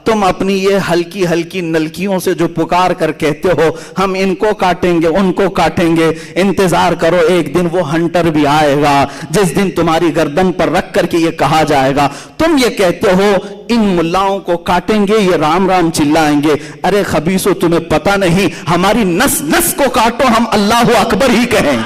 تم اپنی یہ ہلکی ہلکی نلکیوں سے جو پکار کر کہتے ہو ہم ان کو کاٹیں گے ان کو کاٹیں گے، انتظار کرو، ایک دن وہ ہنٹر بھی آئے گا جس دن تمہاری گردن پر رکھ کر کے یہ کہا جائے گا تم یہ کہتے ہو ان ملاؤں کو کاٹیں گے، یہ رام رام چلائیں گے۔ ارے خبیثو، تمہیں پتہ نہیں، ہماری نس نس کو کاٹو، ہم اللہ اکبر ہی کہیں،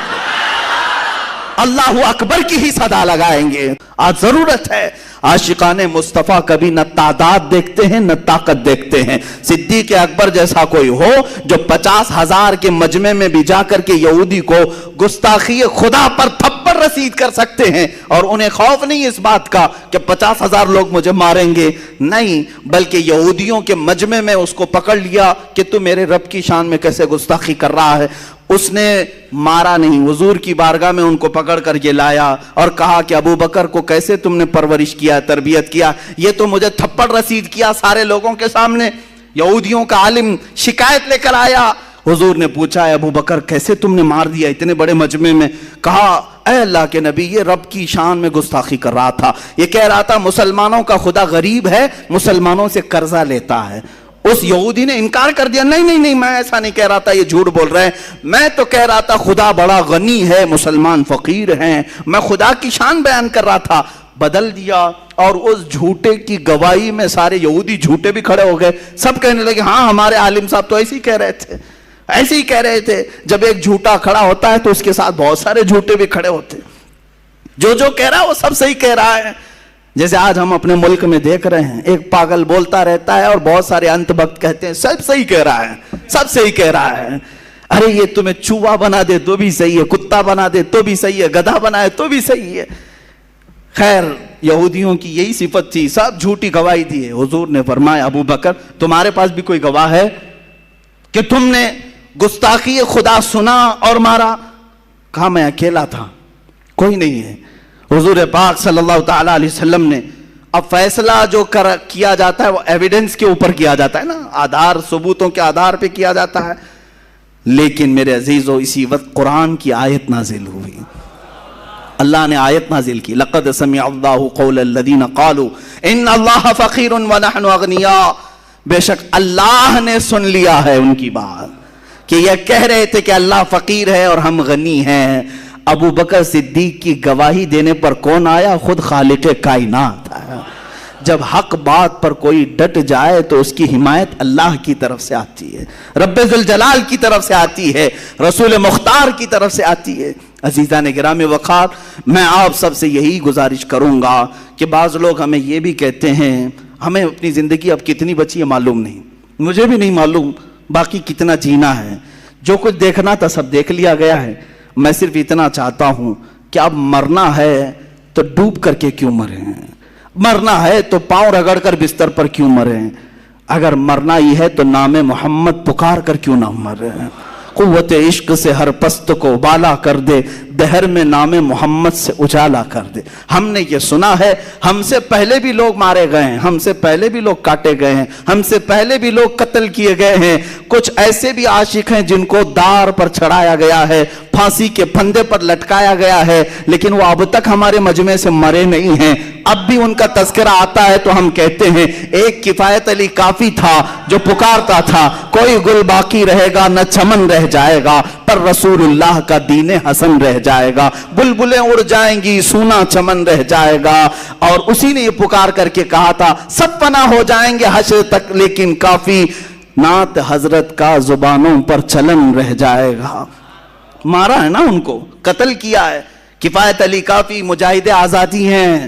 اللہ اکبر کی ہی صدا لگائیں گے۔ آج ضرورت ہے، عاشقان مصطفیٰ کبھی نہ تعداد دیکھتے ہیں نہ طاقت دیکھتے ہیں۔ صدیق اکبر جیسا کوئی ہو جو 50,000 کے مجمع میں بھی جا کر کے یہودی کو گستاخی خدا پر تھپڑ رسید کر سکتے ہیں، اور انہیں خوف نہیں اس بات کا کہ 50,000 لوگ مجھے ماریں گے، نہیں، بلکہ یہودیوں کے مجمع میں اس کو پکڑ لیا کہ تو میرے رب کی شان میں کیسے گستاخی کر رہا ہے۔ اس نے مارا نہیں، حضور کی بارگاہ میں ان کو پکڑ کر کے لایا اور کہا کہ ابو بکر کو کیسے تم نے پرورش کیا، تربیت کیا، یہ تو مجھے تھپڑ رسید کیا سارے لوگوں کے سامنے۔ یہودیوں کا عالم شکایت لے کر آیا، حضور نے پوچھا ابو بکر کیسے تم نے مار دیا اتنے بڑے مجمع میں؟ کہا اے اللہ کے نبی، یہ رب کی شان میں گستاخی کر رہا تھا، یہ کہہ رہا تھا مسلمانوں کا خدا غریب ہے، مسلمانوں سے قرضہ لیتا ہے۔ اس یہودی نے انکار کر دیا، نہیں نہیں نہیں، میں ایسا نہیں کہہ رہا تھا، یہ جھوٹ بول رہے ہیں، میں تو کہہ رہا تھا خدا بڑا غنی ہے، مسلمان فقیر ہیں، میں خدا کی شان بیان کر رہا تھا۔ بدل دیا، اور اس جھوٹے کی گواہی میں سارے یہودی جھوٹے بھی کھڑے ہو گئے، سب کہنے لگے ہاں ہمارے عالم صاحب تو ایسے ہی کہہ رہے تھے، ایسے ہی کہہ رہے تھے۔ جب ایک جھوٹا کھڑا ہوتا ہے تو اس کے ساتھ بہت سارے جھوٹے بھی کھڑے ہوتے ہیں، جو کہہ رہا ہے وہ سب صحیح کہہ رہا ہے۔ جیسے آج ہم اپنے ملک میں دیکھ رہے ہیں، ایک پاگل بولتا رہتا ہے اور بہت سارے انت بخت کہتے ہیں سب صحیح کہہ رہا ہے، سب صحیح کہہ رہا ہے۔ ارے یہ تمہیں چوہا بنا دے تو بھی صحیح ہے، کتا بنا دے تو بھی صحیح ہے، گدھا بنائے تو بھی صحیح ہے۔ خیر، یہودیوں کی یہی صفت تھی، سب جھوٹی گواہی دی ہے۔ حضور نے فرمایا ابو بکر تمہارے پاس بھی کوئی گواہ ہے کہ تم نے گستاخی خدا سنا اور مارا؟ کہا میں اکیلا تھا، کوئی نہیں ہے۔ حضور پاک صلی اللہ تعالیٰ علیہ وسلم نے، اب فیصلہ جو کیا جاتا ہے وہ ایویڈنس کے اوپر کیا جاتا ہے نا، آدھار ثبوتوں کے آدھار پہ کیا جاتا ہے، لیکن میرے عزیزو اسی وقت قرآن کی آیت نازل ہوئی، اللہ نے آیت نازل کی، لقد سمع اللہ قول الذین قالوا ان اللہ فقیر ونحن اغنیاء، بے شک اللہ نے سن لیا ہے ان کی بات کہ یہ کہہ رہے تھے کہ اللہ فقیر ہے اور ہم غنی ہیں۔ ابو بکر صدیق کی گواہی دینے پر کون آیا؟ خود خالق کائنات آیا۔ جب حق بات پر کوئی ڈٹ جائے تو اس کی حمایت اللہ کی طرف سے آتی ہے، رب ذوالجلال کی طرف سے آتی ہے، رسول مختار کی طرف سے آتی ہے۔ عزیزان گرامی وقار، میں آپ سب سے یہی گزارش کروں گا کہ بعض لوگ ہمیں یہ بھی کہتے ہیں، ہمیں اپنی زندگی اب کتنی بچی ہے معلوم نہیں، مجھے بھی نہیں معلوم باقی کتنا جینا ہے، جو کچھ دیکھنا تھا سب دیکھ لیا گیا ہے، میں صرف اتنا چاہتا ہوں کہ اب مرنا ہے تو ڈوب کر کے کیوں مریں، مرنا ہے تو پاؤں رگڑ کر بستر پر کیوں مریں، اگر مرنا ہی ہے تو نام محمد پکار کر کیوں نہ مریں، قوت عشق سے ہر پست کو بالا کر دے، دہر میں نام محمد سے اجالا کر دے۔ ہم نے یہ سنا ہے، ہم سے پہلے بھی لوگ مارے گئے ہیں، ہم سے پہلے بھی لوگ کاٹے گئے ہیں، ہم سے پہلے بھی لوگ قتل کیے گئے ہیں، کچھ ایسے بھی عاشق ہیں جن کو دار پر چڑھایا گیا ہے، پھانسی کے پھندے پر لٹکایا گیا ہے، لیکن وہ اب تک ہمارے مجمع سے مرے نہیں ہیں۔ اب بھی ان کا تذکرہ آتا ہے تو ہم کہتے ہیں ایک کفایت علی کافی تھا جو پکارتا تھا کوئی گل باقی رہے گا نہ چمن رہ جائے گا، پر رسول اللہ کا دین حسن رہ جائے گا، بلبلیں اڑ جائیں گی سونا چمن رہ جائے گا۔ اور اسی نے یہ پکار کر کے کہا تھا سب فنا ہو جائیں گے حشر تک لیکن کافی نعت حضرت کا زبانوں پر چلن رہ جائے گا۔ مارا ہے نا، ان کو قتل کیا ہے۔ کفایت علی کافی مجاہد آزادی ہیں،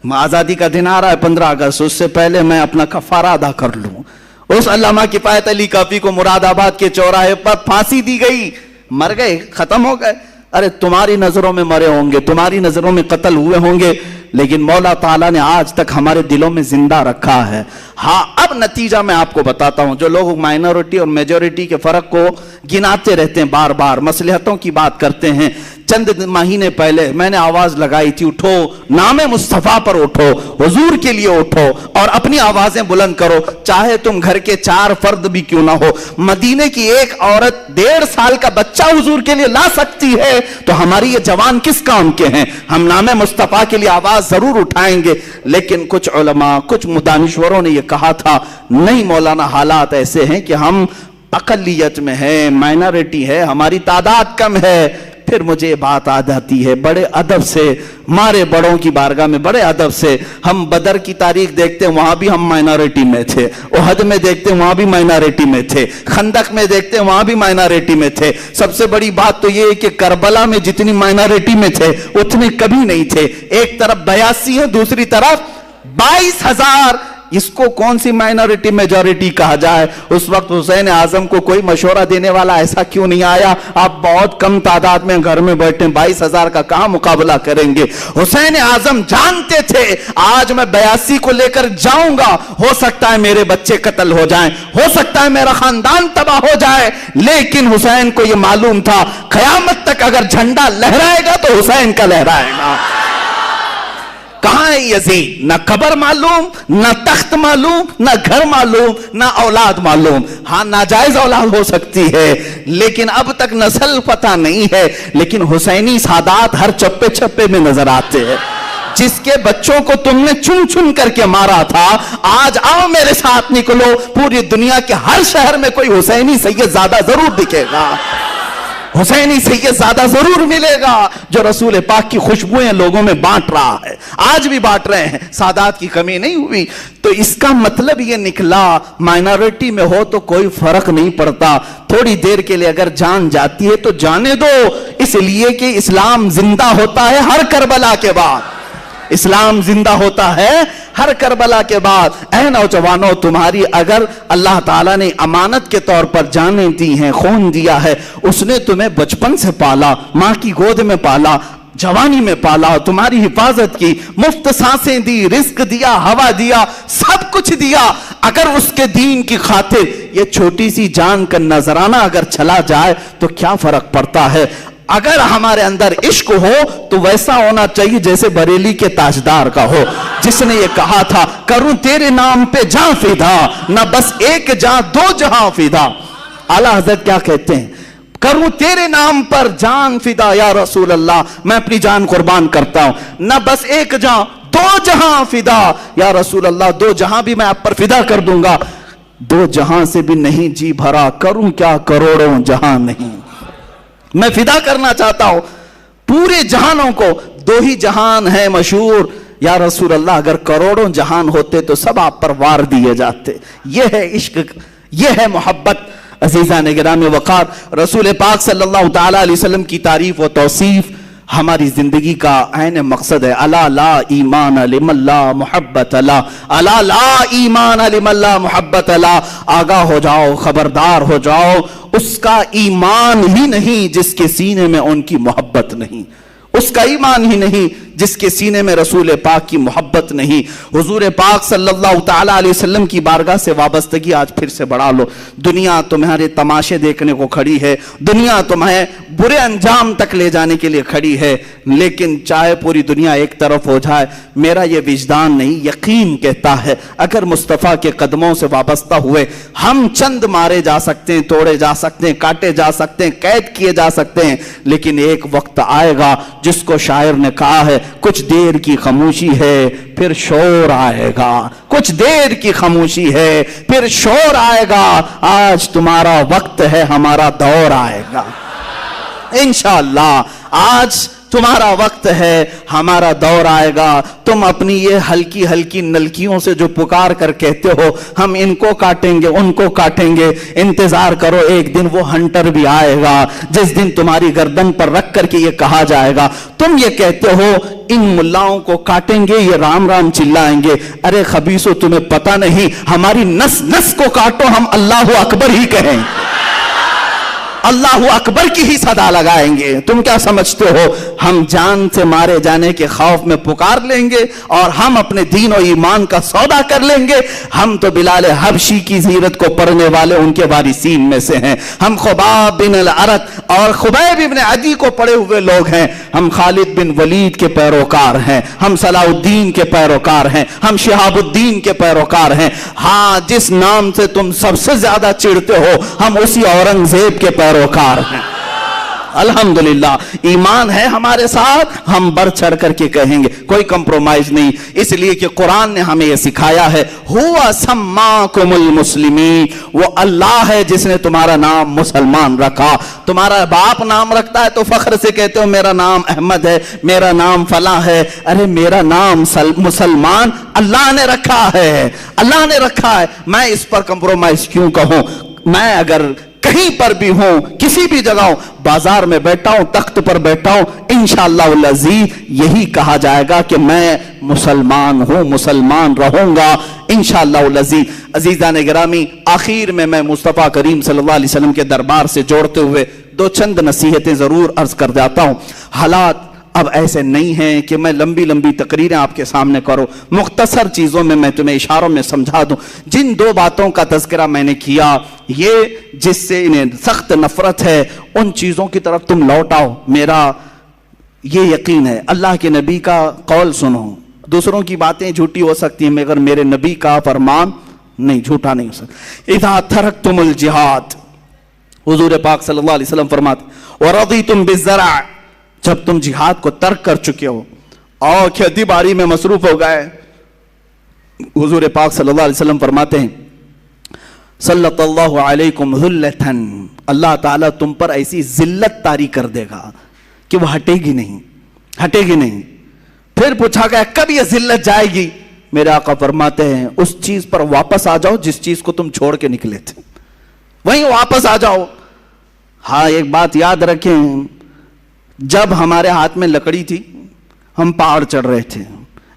آزادی کا دن آ رہا ہے 15 اگست، اس سے پہلے میں اپنا کفارہ ادا کر لوں۔ اس علامہ کفایت علی کافی کو مراد آباد کے چوراہے پر پھانسی دی گئی، مر گئے، ختم ہو گئے۔ ارے تمہاری نظروں میں مرے ہوں گے، تمہاری نظروں میں قتل ہوئے ہوں گے، لیکن مولا تعالیٰ نے آج تک ہمارے دلوں میں زندہ رکھا ہے۔ ہاں، اب نتیجہ میں آپ کو بتاتا ہوں۔ جو لوگ مائنورٹی اور میجورٹی کے فرق کو گناتے رہتے ہیں، بار بار مصلحتوں کی بات کرتے ہیں، चंद महीने पहले मैंने आवाज लगाई थी, उठो नाम मुस्तफा पर उठो, हुजूर के लिए उठो और अपनी आवाजें बुलंद करो, चाहे तुम घर के 4 फर्द भी क्यों ना हो। मदीने की एक औरत 1.5 साल का बच्चा हुजूर के लिए ला सकती है, तो हमारी ये जवान किस काम के हैं। हम नाम मुस्तफा के लिए आवाज जरूर उठाएंगे। लेकिन कुछ उलमा, कुछ मुदानिश्वरों ने यह कहा था, नहीं मौलाना, हालात ऐसे हैं कि हम अकलियत में है, माइनॉरिटी है, हमारी तादाद कम है। फिर मुझे बात आ जाती है, बड़े अदब से, हमारे बड़ों की बारगाह में बड़े अदब से, हम बदर की तारीख देखते हैं, वहां भी हम माइनॉरिटी में थे, उहद में देखते हैं, वहां भी माइनॉरिटी में थे, खंदक में देखते हैं, वहां भी माइनॉरिटी में थे। सबसे बड़ी बात तो ये है कि करबला में जितनी माइनॉरिटी में थे उतने कभी नहीं थे। एक तरफ 82 है, दूसरी तरफ 22,000। इसको कौन सी माइनॉरिटी मेजॉरिटी कहा जाए। उस वक्त हुसैन आजम को कोई मशवरा देने वाला ऐसा क्यों नहीं आया, आप बहुत कम तादाद में घर में बैठे, 22,000 का कहां मुकाबला करेंगे। हुसैन आजम जानते थे आज मैं 82 को लेकर जाऊंगा, हो सकता है मेरे बच्चे कत्ल हो जाएं, हो सकता है मेरा खानदान तबाह हो जाए, लेकिन हुसैन को यह मालूम था कयामत तक अगर झंडा लहराएगा तो हुसैन का लहराएगा। कहां है यजीद, ना खबर मालूम, ना तख्त मालूम, ना घर मालूम, ना औलाद मालूम। हां, नाजायज औलाद हो सकती है, लेकिन अब तक नस्ल पता नहीं है। लेकिन हुसैनी सादात हर चप्पे चप्पे में नजर आते हैं। जिसके बच्चों को तुमने चुन चुन करके मारा था, आज आओ मेरे साथ निकलो, पूरी दुनिया के हर शहर में कोई हुसैनी सैयदजादा जरूर दिखेगा, हुसैनी सैयदजादा जरूर मिलेगा जो रसूल पाक की खुशबुएं लोगों में बांट रहा है, आज भी बांट रहे हैं, सादात की कमी नहीं हुई। तो इसका मतलब ये निकला माइनॉरिटी में हो तो कोई फर्क नहीं पड़ता, थोड़ी देर के लिए अगर जान जाती है तो जाने दो, इसलिए कि इस्लाम जिंदा होता है हर करबला के बाद, इस्लाम जिंदा होता है हर करबला के बाद। ऐ नौजवानों, तुम्हारी अगर अल्लाह ताला ने अमानत के तौर पर जानें दी हैं, खून दिया है, उसने तुम्हें बचपन से पाला, माँ की गोद में पाला, जवानी में पाला, तुम्हारी हिफाजत की, मुफ्त सांसें दी, रिस्क दिया, हवा दिया, सब कुछ दिया। अगर उसके दीन की खातिर ये छोटी सी जान का नजराना अगर चला जाए तो क्या फर्क पड़ता है। अगर हमारे अंदर इश्क हो तो वैसा होना चाहिए जैसे बरेली के ताजदार का हो, जिसने ये कहा था करूं तेरे नाम पे जान फिदा, न बस एक जान 2 जहां फिदा। आला हजरत क्या कहते हैं, करूं तेरे नाम पर जान फिदा या रसूल अल्लाह, मैं अपनी जान कुर्बान करता हूं, न बस एक जान 2 जहां फिदा या रसूल अल्लाह, 2 जहां भी मैं आप पर फिदा कर दूंगा। 2 जहां से भी नहीं जी भरा, करूं क्या करोड़ों जहां नहीं। मैं फिदा करना चाहता हूं पूरे जहानों को, 2 ही जहान है मशहूर या रसूल अल्लाह, अगर करोड़ों जहान होते तो सब आप पर वार दिए जाते। यह है इश्क, यह है मोहब्बत। अजीजा ने गिरामी वक़ार, रसूल पाक सल्लल्लाहु तआला अलैहि वसल्लम की तारीफ व तौसीफ हमारी जिंदगी का ऐन मकसद है। अला ला ईमान लिमल्ला मोहब्बत अला, अला ला ईमान लिमल्ला मोहब्बत अला। आगाह हो जाओ, खबरदार हो जाओ, उसका ईमान ही नहीं जिसके सीने में उनकी मोहब्बत नहीं, उसका ईमान ही नहीं जिसके सीने में रसूल पाक की मोहब्बत नहीं। हुजूर पाक सल्लल्लाहु तआला अलैहि वसल्लम की बारगाह से वाबस्तगी आज फिर से बढ़ा लो। दुनिया तुम्हारे तमाशे देखने को खड़ी है, दुनिया तुम्हें बुरे अंजाम तक ले जाने के लिए खड़ी है, लेकिन चाहे पूरी दुनिया एक तरफ हो जाए, मेरा ये विजदान नहीं यकीन कहता है अगर मुस्तफ़ा के कदमों से वाबस्ता हुए हम चंद मारे जा सकते हैं, तोड़े जा सकते हैं, काटे जा सकते हैं, कैद किए जा सकते हैं, लेकिन एक वक्त आएगा जिसको शायर ने कहा है, कुछ देर की खामोशी है फिर शोर आएगा, कुछ देर की खामोशी है फिर शोर आएगा। आज तुम्हारा वक्त है, हमारा दौर आएगा इंशाअल्लाह। आज तुम्हारा वक्त है, हमारा दौर आएगा। तुम अपनी ये हल्की हल्की नलकियों से जो पुकार कर कहते हो हम इनको काटेंगे उनको काटेंगे, इंतजार करो, एक दिन वो हंटर भी आएगा जिस दिन तुम्हारी गर्दन पर रख करके ये कहा जाएगा, तुम ये कहते हो इन मुल्लाओं को काटेंगे, ये राम राम चिल्लाएंगे। अरे खबीसो, तुम्हें पता नहीं, हमारी नस नस को काटो, हम अल्लाह अकबर ही कहें, अल्लाहु अकबर की ही सदा लगाएंगे। तुम क्या समझते हो हम जान से मारे जाने के खौफ में पुकार लेंगे और हम अपने दीन और ईमान का सौदा कर लेंगे? हम तो बिलाल हबशी की सीरत को पढ़ने वाले उनके वारिसीन में से हैं। हम खुबाब बिन अल-अरत और खुबैब इब्न अदी को पढ़े हुए लोग हैं। हम खालिद बिन वलीद के पैरोकार हैं, हम सलाउद्दीन के पैरोकार हैं, हम शिहाबुद्दीन के पैरोकार हैं। हाँ, जिस नाम से तुम सबसे ज्यादा चिढ़ते हो हम उसी औरंगजेब के पैरोकार हैं। अल्हम्दुलिल्लाह, ईमान है हमारे साथ, हम बढ़ चढ़ करके कहेंगे, कोई कंप्रोमाइज नहीं। इसलिए कि कुरान ने हमें यह सिखाया है, हुवा सम्माकुमुल मुस्लिमीन, वो अल्लाह है जिसने तुम्हारा नाम मुसलमान रखा। तुम्हारा बाप नाम रखता है तो फख्र से कहते हो मेरा नाम अहमद है, मेरा नाम फला है। अरे मेरा नाम मुसलमान अल्लाह ने रखा है, अल्लाह ने रखा है। मैं इस पर कंप्रोमाइज क्यों कहूं? मैं अगर कहीं पर भी हूं, किसी भी जगह हूं, बाजार में बैठा हूं, तख्त पर बैठा हूं, इंशाअल्लाह अज़ीज़ यही कहा जाएगा कि मैं मुसलमान हूं, मुसलमान रहूंगा इंशाअल्लाह अज़ीज़। अज़ीज़ान गिरामी, आखिर में मैं मुस्तफ़ा करीम सल्लल्लाहु अलैहि वसल्लम के दरबार से जोड़ते हुए दो चंद नसीहतें जरूर अर्ज कर जाता हूं। हालात अब ऐसे नहीं हैं कि मैं लंबी लंबी तकरीरें आपके सामने करूं, मुख्तसर चीज़ों में मैं तुम्हें इशारों में समझा दूं। जिन दो बातों का तज़किरा मैंने किया, ये जिससे इन्हें सख्त नफरत है, उन चीज़ों की तरफ तुम लौट आओ। मेरा ये यकीन है, अल्लाह के नबी का कौल सुनो। दूसरों की बातें झूठी हो सकती हैं मगर मेरे नबी का फरमान नहीं, झूठा नहीं हो सकता। इज़ा तरक्तुमुल जिहाद, हुज़ूर पाक सल्लल्लाहु अलैहि वसल्लम फरमाते, व रज़ीतुम बिज़्ज़रा, जब तुम जिहाद को तर्क कर चुके हो और खेती बाड़ी में मसरूफ हो गए, हुजूर पाक सल्लल्लाहु अलैहि वसल्लम फरमाते हैं, सल्लल्लाहु अलैकुम ज़ुल्लतन, अल्लाह ताला तुम पर ऐसी जिल्लत तारी कर देगा कि वह हटेगी नहीं, हटेगी नहीं। फिर पूछा गया कब यह जिल्लत जाएगी? मेरे आका फरमाते हैं उस चीज पर वापस आ जाओ जिस चीज को तुम छोड़ के निकले थे, वहीं वापस आ जाओ। हाँ, एक बात याद रखें, जब हमारे हाथ में लकड़ी थी हम पहाड़ चढ़ रहे थे।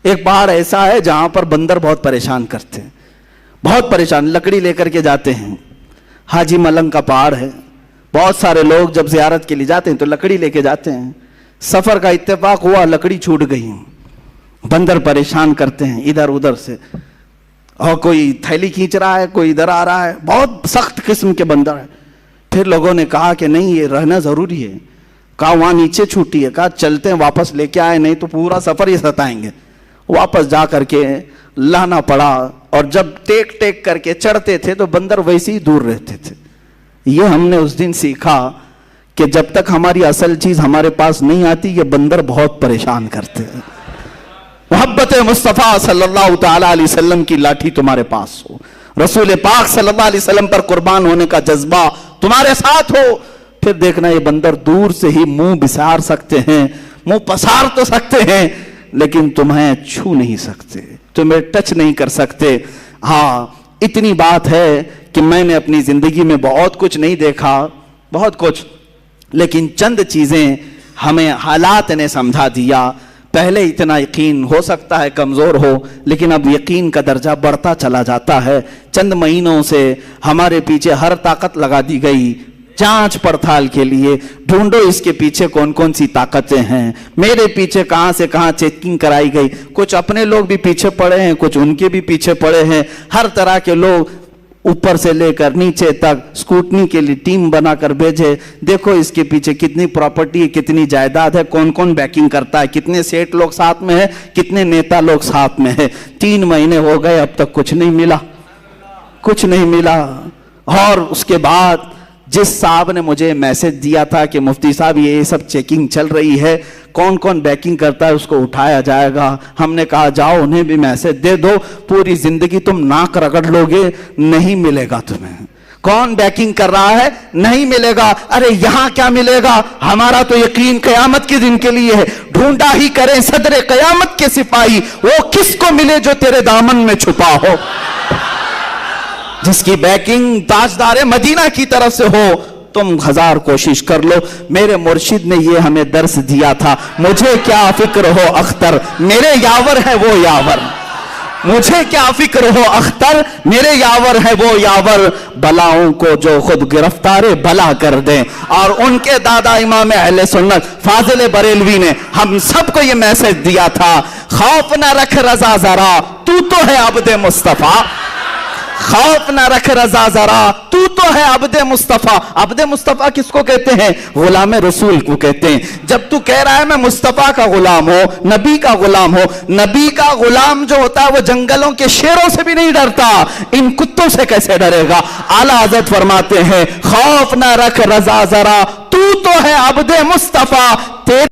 एक पहाड़ ऐसा है जहां पर बंदर बहुत परेशान करते हैं, बहुत परेशान, लकड़ी लेकर के जाते हैं। हाजी मलंग का पहाड़ है, बहुत सारे लोग जब ज़ियारत के लिए जाते हैं तो लकड़ी लेके जाते हैं। सफ़र का इत्तेफाक हुआ, लकड़ी छूट गई, बंदर परेशान करते हैं इधर उधर से, और कोई थैली खींच रहा है, कोई इधर आ रहा है, बहुत सख्त किस्म के बंदर है। फिर लोगों ने कहा कि नहीं, ये रहना ज़रूरी है। कहा वहाँ नीचे छूटी है, कहा चलते हैं वापस लेके आए, नहीं तो पूरा सफ़र ही सताएंगे। वापस जा करके लाना पड़ा, और जब टेक टेक करके चढ़ते थे तो बंदर वैसे ही दूर रहते थे। ये हमने उस दिन सीखा कि जब तक हमारी असल चीज़ हमारे पास नहीं आती ये बंदर बहुत परेशान करते हैं। मोहब्बत मुस्तफ़ा सल्लल्लाहु ताला अलैहि वसल्लम की लाठी तुम्हारे पास हो, रसूल पाक सल्लल्लाहु अलैहि वसल्लम पर कुर्बान होने का जज्बा तुम्हारे साथ हो, फिर देखना ये बंदर दूर से ही मुंह बिसार सकते हैं, मुंह पसार तो सकते हैं, लेकिन तुम्हें छू नहीं सकते, तुम्हें टच नहीं कर सकते। हाँ, इतनी बात है कि मैंने अपनी जिंदगी में बहुत कुछ नहीं देखा, बहुत कुछ, लेकिन चंद चीजें हमें हालात ने समझा दिया। पहले इतना यकीन हो सकता है कमजोर हो, लेकिन अब यकीन का दर्जा बढ़ता चला जाता है। चंद महीनों से हमारे पीछे हर ताकत लगा दी गई जांच पड़ताल के लिए, ढूंढो इसके पीछे कौन कौन सी ताकतें हैं। मेरे पीछे कहां से कहां चेकिंग कराई गई, कुछ अपने लोग भी पीछे पड़े हैं, कुछ उनके भी पीछे पड़े हैं। हर तरह के लोग ऊपर से लेकर नीचे तक स्कूटनी के लिए टीम बनाकर भेजे, देखो इसके पीछे कितनी प्रॉपर्टी है, कितनी जायदाद है, कौन कौन बैकिंग करता है, कितने सेठ लोग साथ में है, कितने नेता लोग साथ में है। 3 महीने हो गए, अब तक कुछ नहीं मिला, कुछ नहीं मिला। और उसके बाद जिस साहब ने मुझे मैसेज दिया था कि मुफ्ती साहब ये सब चेकिंग चल रही है, कौन कौन बैकिंग करता है उसको उठाया जाएगा, हमने कहा जाओ उन्हें भी मैसेज दे दो, पूरी जिंदगी तुम नाक रगड़ लोगे, नहीं मिलेगा तुम्हें। कौन बैकिंग कर रहा है, नहीं मिलेगा। अरे यहां क्या मिलेगा, हमारा तो यकीन कयामत के दिन के लिए है। ढूंढा ही करें सदरे कयामत के सिपाही, वो किसको मिले जो तेरे दामन में छुपा हो, जिसकी बैकिंग ताजदार मदीना की तरफ से हो। तुम 1000 कोशिश कर लो, मेरे मुर्शिद ने ये हमें दर्स दिया था, मुझे क्या फिक्र हो अख्तर, मेरे यावर है वो यावर। مجھے کیا فکر ہو اختر، میرے یاور ہے وہ یاور، بلاؤں کو جو خود گرفتار بلا کر دیں۔ اور ان کے دادا امام اہل سنت فاضل بریلوی نے ہم سب کو یہ میسج دیا تھا، خوف نہ رکھ رضا ذرا، تو ہے عبد مصطفیٰ، خوف نہ رکھ رضا ذرا، تو ہے عبد مصطفیٰ۔ عبد مصطفیٰ کس کو کہتے ہیں؟ غلام رسول کو کہتے ہیں۔ جب تو کہہ رہا ہے میں مصطفیٰ کا غلام ہو، نبی کا غلام ہو، نبی کا غلام جو ہوتا ہے وہ جنگلوں کے شیروں سے بھی نہیں ڈرتا، ان کتوں سے کیسے ڈرے گا؟ اعلیٰ حضرت فرماتے ہیں خوف نہ رکھ رضا ذرا، تو ہے عبد مصطفیٰ،